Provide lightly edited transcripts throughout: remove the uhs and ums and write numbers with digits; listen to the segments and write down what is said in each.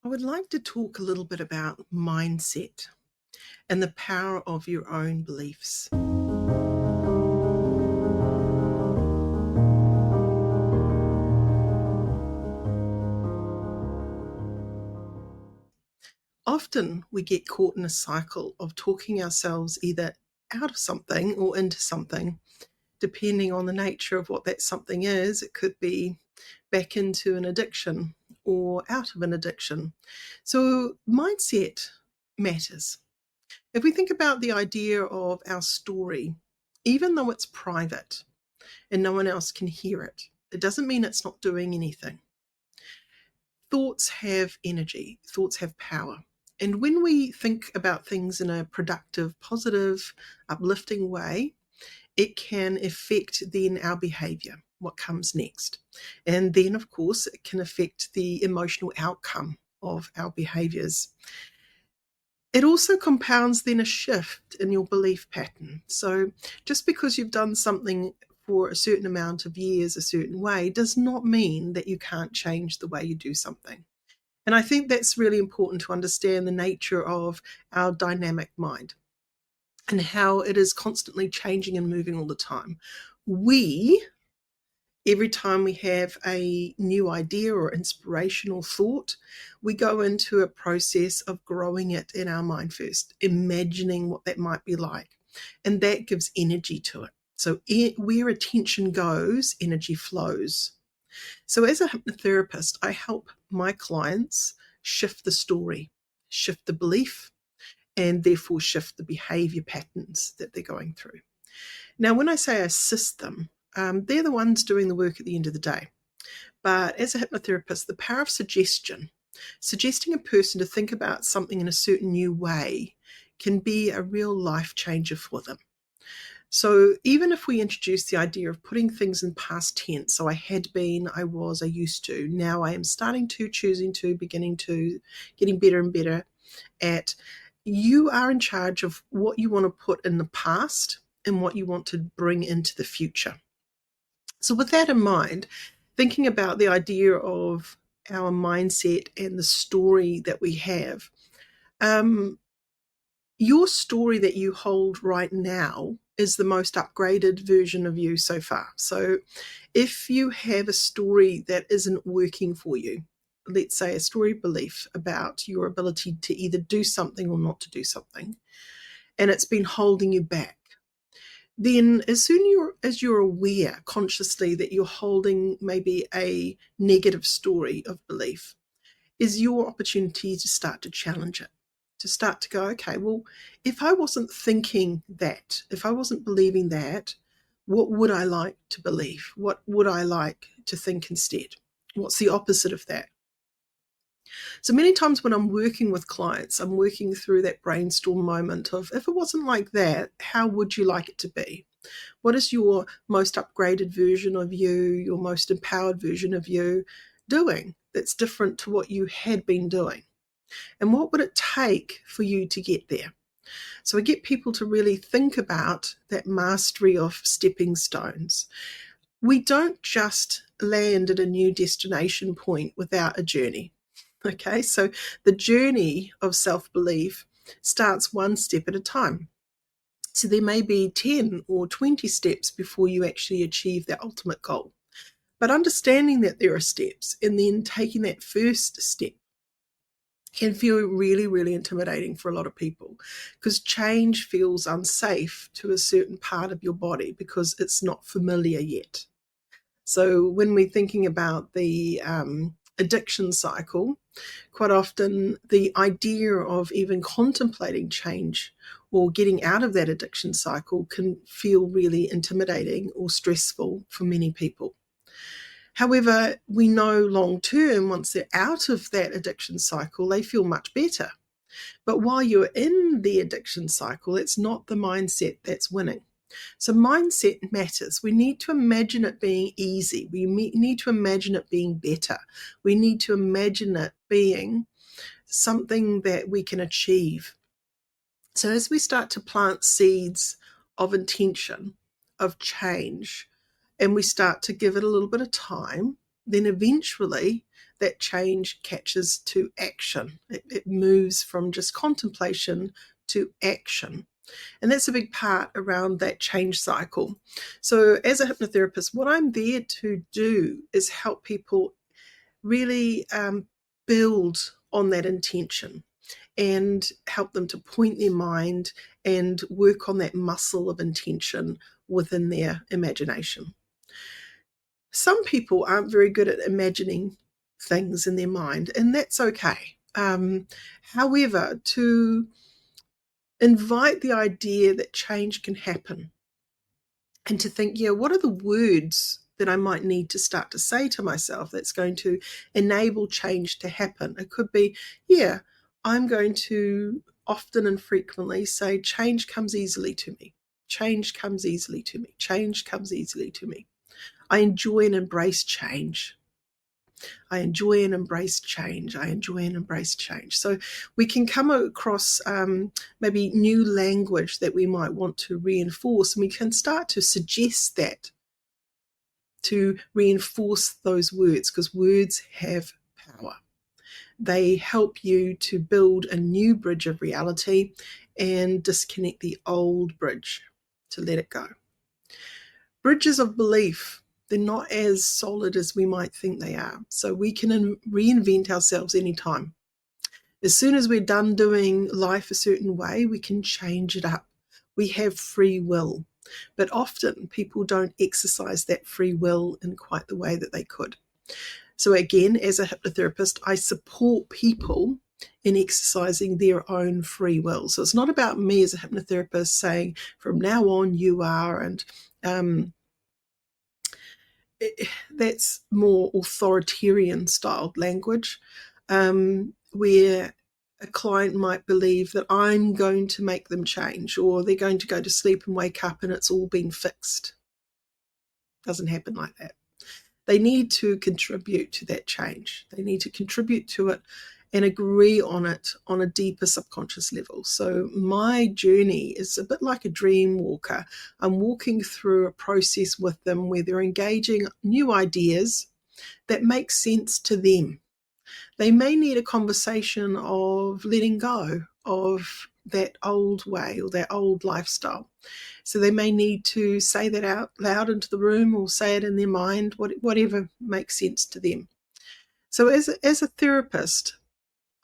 I would like to talk a little bit about mindset and the power of your own beliefs. Often we get caught in a cycle of talking ourselves either out of something or into something, depending on the nature of what that something is. It could be back into an addiction or out of an addiction. So, mindset matters. If we think about the idea of our story, even though it's private and no one else can hear it, it doesn't mean it's not doing anything. Thoughts have energy, thoughts have power. And when we think about things in a productive, positive, uplifting way, it can affect then our behaviour, what comes next. And then, of course, it can affect the emotional outcome of our behaviours. It also compounds then a shift in your belief pattern. So just because you've done something for a certain amount of years a certain way does not mean that you can't change the way you do something. And I think that's really important to understand the nature of our dynamic mind and how it is constantly changing and moving all the time. Every time we have a new idea or inspirational thought, we go into a process of growing it in our mind first, imagining what that might be like. And that gives energy to it. So where attention goes, energy flows. So as a hypnotherapist, I help my clients shift the story, shift the belief, and therefore shift the behavior patterns that they're going through. Now, when I say assist them, they're the ones doing the work at the end of the day. But as a hypnotherapist, the power of suggesting a person to think about something in a certain new way, can be a real life changer for them. So even if we introduce the idea of putting things in past tense, so I had been, I was, I used to, now I am starting to, choosing to, beginning to, getting better and better at, you are in charge of what you want to put in the past and what you want to bring into the future. So with that in mind, thinking about the idea of our mindset and the story that we have, your story that you hold right now is the most upgraded version of you so far. So if you have a story that isn't working for you, let's say a story belief about your ability to either do something or not to do something, and it's been holding you back, then as soon as you're aware consciously that you're holding maybe a negative story of belief, is your opportunity to start to challenge it, to start to go, okay, well, if I wasn't thinking that, if I wasn't believing that, what would I like to believe? What would I like to think instead? What's the opposite of that? So many times when I'm working with clients, I'm working through that brainstorm moment of, if it wasn't like that, how would you like it to be? What is your most upgraded version of you, your most empowered version of you doing that's different to what you had been doing? And what would it take for you to get there? So I get people to really think about that mastery of stepping stones. We don't just land at a new destination point without a journey. Okay, so the journey of self-belief starts one step at a time. So there may be 10 or 20 steps before you actually achieve that ultimate goal. But understanding that there are steps and then taking that first step can feel really, really intimidating for a lot of people, because change feels unsafe to a certain part of your body because it's not familiar yet. So when we're thinking about the addiction cycle, quite often the idea of even contemplating change or getting out of that addiction cycle can feel really intimidating or stressful for many people. However, we know long term, once they're out of that addiction cycle, they feel much better. But while you're in the addiction cycle, it's not the mindset that's winning. So mindset matters. We need to imagine it being easy. We need to imagine it being better. We need to imagine it being something that we can achieve. So as we start to plant seeds of intention, of change, and we start to give it a little bit of time, then eventually that change catches to action. It moves from just contemplation to action. And that's a big part around that change cycle. So as a hypnotherapist, what I'm there to do is help people really build on that intention and help them to point their mind and work on that muscle of intention within their imagination. Some people aren't very good at imagining things in their mind, and that's okay. However, to invite the idea that change can happen and to think, yeah, what are the words that I might need to start to say to myself that's going to enable change to happen? It could be, yeah, I'm going to often and frequently say, change comes easily to me. Change comes easily to me. Change comes easily to me. I enjoy and embrace change. I enjoy and embrace change. I enjoy and embrace change. So we can come across maybe new language that we might want to reinforce, and we can start to suggest that to reinforce those words, because words have power. They help you to build a new bridge of reality and disconnect the old bridge, to let it go. Bridges of belief, they're not as solid as we might think they are. So we can reinvent ourselves anytime. As soon as we're done doing life a certain way, we can change it up. We have free will. But often people don't exercise that free will in quite the way that they could. So again, as a hypnotherapist, I support people in exercising their own free will. So it's not about me as a hypnotherapist saying, from now on you are, and that's more authoritarian styled language, where a client might believe that I'm going to make them change, or they're going to go to sleep and wake up and it's all been fixed. Doesn't happen like that. They need to contribute to that change. They need to contribute to it and agree on it on a deeper subconscious level. So my journey is a bit like a dream walker. I'm walking through a process with them where they're engaging new ideas that make sense to them. They may need a conversation of letting go of that old way or that old lifestyle. So they may need to say that out loud into the room, or say it in their mind, whatever makes sense to them. So as a therapist,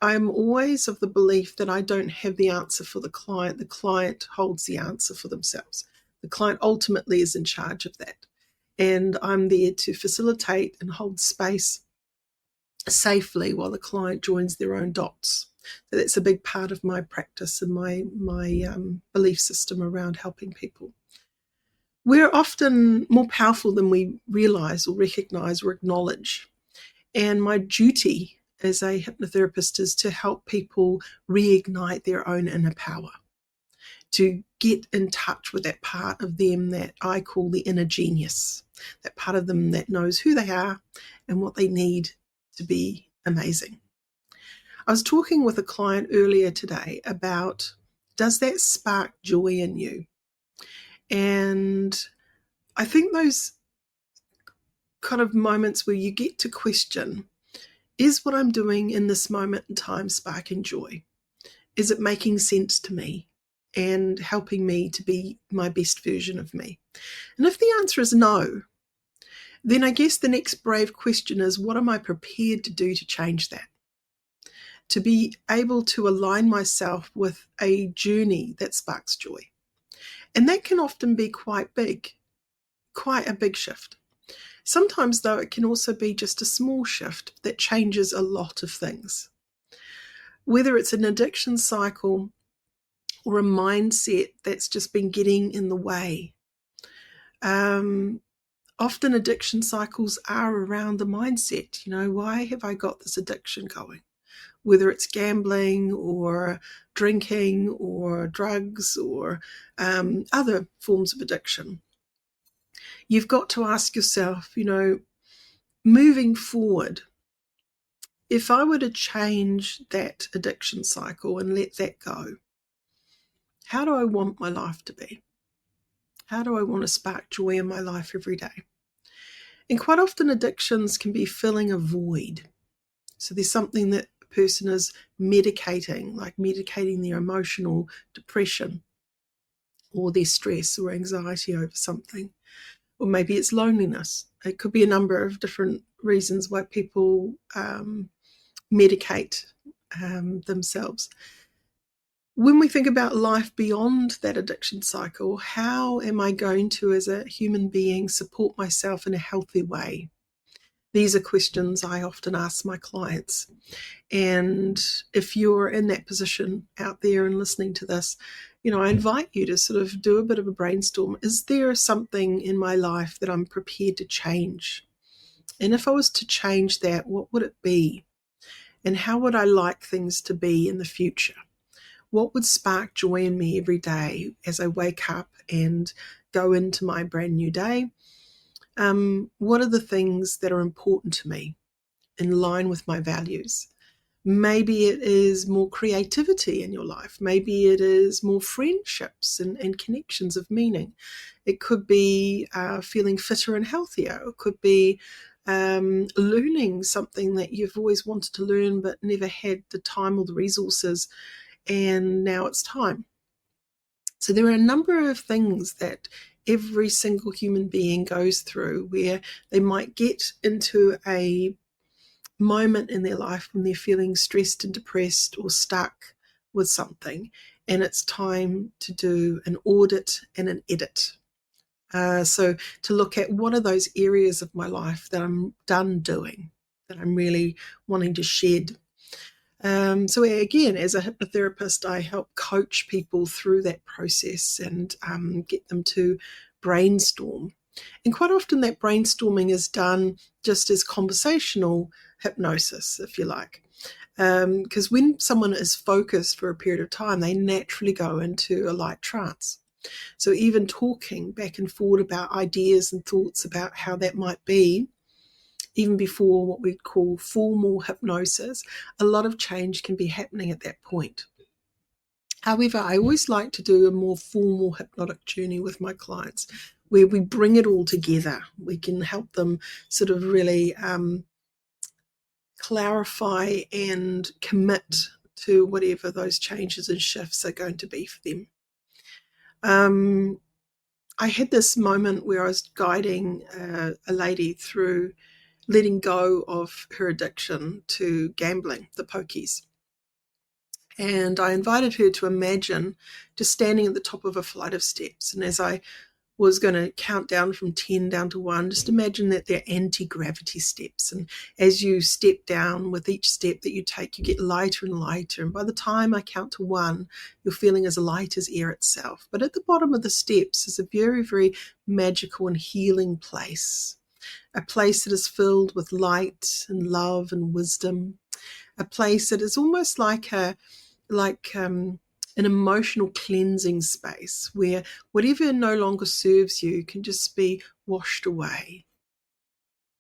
I'm always of the belief that I don't have the answer for the client. The client holds the answer for themselves. The client ultimately is in charge of that. And I'm there to facilitate and hold space safely while the client joins their own dots. So that's a big part of my practice and my belief system around helping people. We're often more powerful than we realize or recognize or acknowledge. And my duty as a hypnotherapist is to help people reignite their own inner power, to get in touch with that part of them that I call the inner genius, that part of them that knows who they are and what they need to be amazing. I was talking with a client earlier today about, does that spark joy in you? And I think those kind of moments where you get to question, is what I'm doing in this moment in time sparking joy? Is it making sense to me and helping me to be my best version of me? And if the answer is no, then I guess the next brave question is, what am I prepared to do to change that? To be able to align myself with a journey that sparks joy. And that can often be quite big, quite a big shift. Sometimes, though, it can also be just a small shift that changes a lot of things. Whether it's an addiction cycle or a mindset that's just been getting in the way. Often addiction cycles are around the mindset. Why have I got this addiction going? Whether it's gambling or drinking or drugs or other forms of addiction. You've got to ask yourself, moving forward, if I were to change that addiction cycle and let that go, how do I want my life to be? How do I want to spark joy in my life every day? And quite often addictions can be filling a void. So there's something that a person is medicating, like medicating their emotional depression or their stress or anxiety over something. Or maybe it's loneliness. It could be a number of different reasons why people medicate themselves. When we think about life beyond that addiction cycle, how am I going to, as a human being, support myself in a healthy way? These are questions I often ask my clients. And if you're in that position out there and listening to this, I invite you to sort of do a bit of a brainstorm. Is there something in my life that I'm prepared to change? And if I was to change that, what would it be? And how would I like things to be in the future? What would spark joy in me every day as I wake up and go into my brand new day? What are the things that are important to me in line with my values? Maybe it is more creativity in your life. Maybe it is more friendships and connections of meaning. It could be feeling fitter and healthier. It could be learning something that you've always wanted to learn but never had the time or the resources, and now it's time. So there are a number of things that every single human being goes through where they might get into a moment in their life when they're feeling stressed and depressed or stuck with something, and it's time to do an audit and an edit. So to look at what are those areas of my life that I'm done doing, that I'm really wanting to shed. So again, as a hypnotherapist, I help coach people through that process and get them to brainstorm. And quite often that brainstorming is done just as conversational hypnosis, if you like. Because when someone is focused for a period of time, they naturally go into a light trance. So even talking back and forward about ideas and thoughts about how that might be, even before what we'd call formal hypnosis, a lot of change can be happening at that point. However, I always like to do a more formal hypnotic journey with my clients where we bring it all together. We can help them sort of really clarify and commit to whatever those changes and shifts are going to be for them. I had this moment where I was guiding a lady through letting go of her addiction to gambling, the pokies. And I invited her to imagine just standing at the top of a flight of steps. And as I was going to count down from 10 down to 1, just imagine that they're anti-gravity steps. And as you step down, with each step that you take, you get lighter and lighter. And by the time I count to 1, you're feeling as light as air itself. But at the bottom of the steps is a very, very magical and healing place. A place that is filled with light and love and wisdom. A place that is almost like an emotional cleansing space where whatever no longer serves you can just be washed away,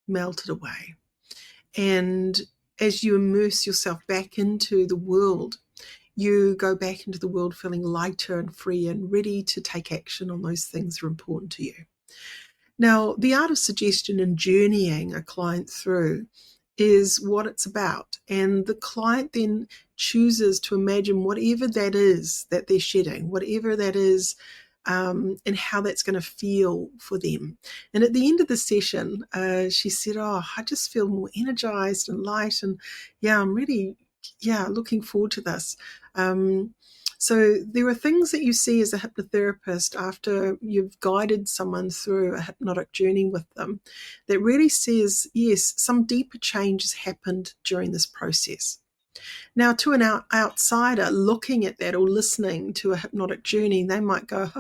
melted away. And as you immerse yourself back into the world, you go back into the world feeling lighter and free and ready to take action on those things that are important to you. Now, the art of suggestion and journeying a client through is what it's about. And the client then chooses to imagine whatever that is that they're shedding, whatever that is, and how that's going to feel for them. And at the end of the session, she said, I just feel more energized and light. And I'm really, looking forward to this. So there are things that you see as a hypnotherapist after you've guided someone through a hypnotic journey with them that really says, yes, some deeper change has happened during this process. Now, to an outsider looking at that or listening to a hypnotic journey, they might go,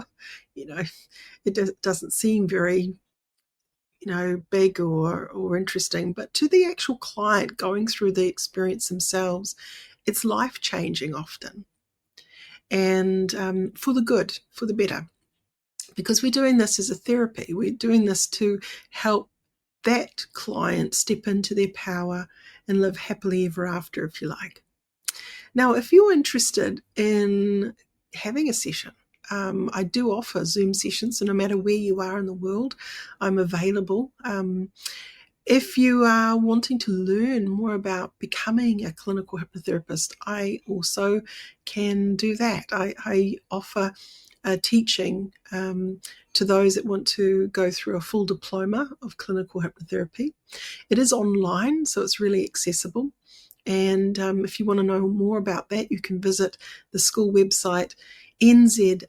it doesn't seem very, big or interesting. But to the actual client going through the experience themselves, it's life-changing often. And for the good, for the better. Because we're doing this as a therapy. We're doing this to help that client step into their power and live happily ever after, if you like. Now, if you're interested in having a session, I do offer Zoom sessions, so no matter where you are in the world, I'm available. If you are wanting to learn more about becoming a clinical hypnotherapist, I also can do that. I offer teaching to those that want to go through a full diploma of clinical hypnotherapy. It is online, so it's really accessible. And if you want to know more about that, you can visit the school website nzach.ac.nz.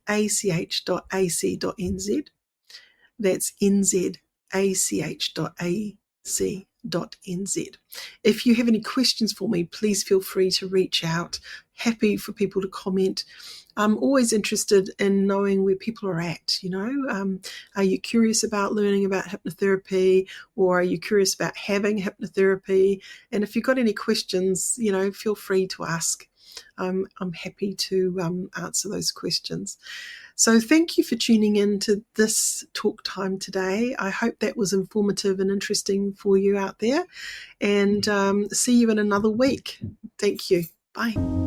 That's nzach.ac.nz. If you have any questions for me, please feel free to reach out. Happy for people to comment. I'm always interested in knowing where people are at, are you curious about learning about hypnotherapy, or are you curious about having hypnotherapy? And if you've got any questions, feel free to ask. I'm happy to answer those questions. So thank you for tuning in to this talk time today. I hope that was informative and interesting for you out there, and see you in another week. Thank you. Bye.